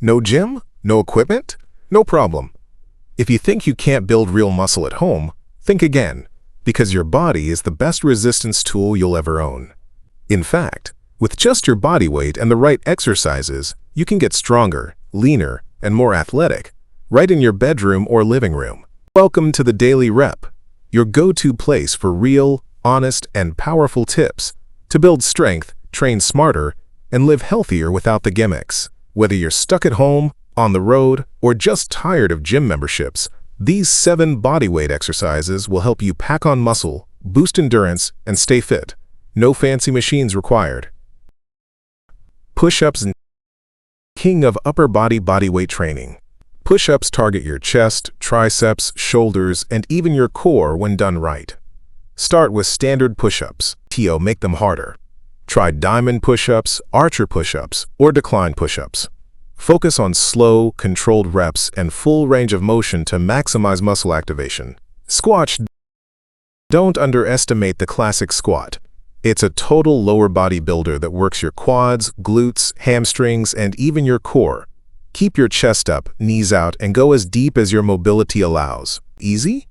No gym? No equipment? No problem. If you think you can't build real muscle at home, think again, because your body is the best resistance tool you'll ever own. In fact, with just your body weight and the right exercises, you can get stronger, leaner, and more athletic, right in your bedroom or living room. Welcome to the Daily Rep, your go-to place for real, honest, and powerful tips to build strength, train smarter, and live healthier without the gimmicks. Whether you're stuck at home, on the road, or just tired of gym memberships, these 7 bodyweight exercises will help you pack on muscle, boost endurance, and stay fit. No fancy machines required. Push-ups, king of upper body bodyweight training. Push-ups target your chest, triceps, shoulders, and even your core when done right. Start with standard push-ups. Make them harder. Try diamond push-ups, archer push-ups, or decline push-ups. Focus on slow, controlled reps and full range of motion to maximize muscle activation. Squat. Don't underestimate the classic squat. It's a total lower body builder that works your quads, glutes, hamstrings, and even your core. Keep your chest up, knees out, and go as deep as your mobility allows. Easy?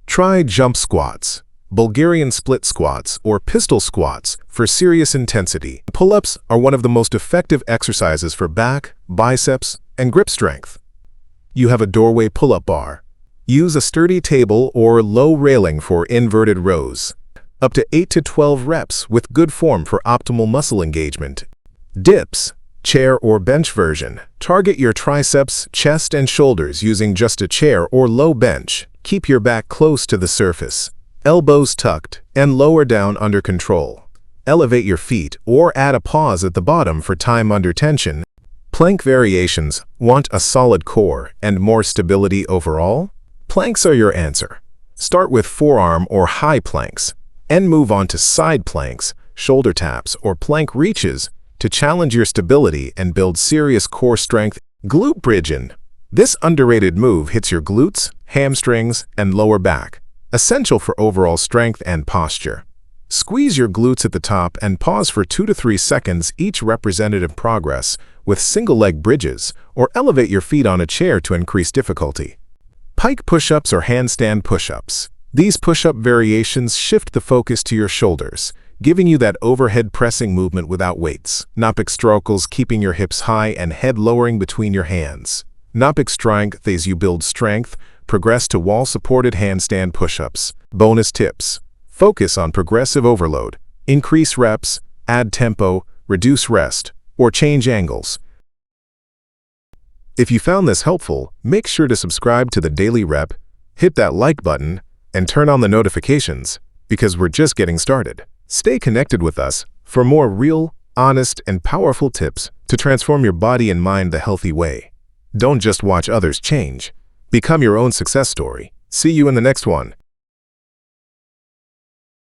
Try jump squats, Bulgarian split squats, or pistol squats for serious intensity. Pull-ups are one of the most effective exercises for back, biceps, and grip strength. You have a doorway pull-up bar. Use a sturdy table or low railing for inverted rows. Up to 8 to 12 reps with good form for optimal muscle engagement. Dips, chair or bench version. Target your triceps, chest, and shoulders using just a chair or low bench. Keep your back close to the surface. Elbows tucked and lower down under control. Elevate your feet or add a pause at the bottom for time under tension. Plank variations. Want a solid core and more stability overall? Planks are your answer. Start with forearm or high planks and move on to side planks, shoulder taps, or plank reaches to challenge your stability and build serious core strength. Glute bridging. This underrated move hits your glutes, hamstrings, and lower back, essential for overall strength and posture. Squeeze your glutes at the top and pause for 2 to 3 seconds each representative progress with single-leg bridges, or elevate your feet on a chair to increase difficulty. Pike push-ups or handstand push-ups. These push-up variations shift the focus to your shoulders, giving you that overhead pressing movement without weights. Napic strokes, keeping your hips high and head lowering between your hands. Napic strength as you build strength. Progress to wall-supported handstand push-ups. Bonus tips. Focus on progressive overload. Increase reps, add tempo, reduce rest, or change angles. If you found this helpful, make sure to subscribe to the Daily Rep, hit that like button, and turn on the notifications, because we're just getting started. Stay connected with us for more real, honest, and powerful tips to transform your body and mind the healthy way. Don't just watch others change. Become your own success story. See you in the next one.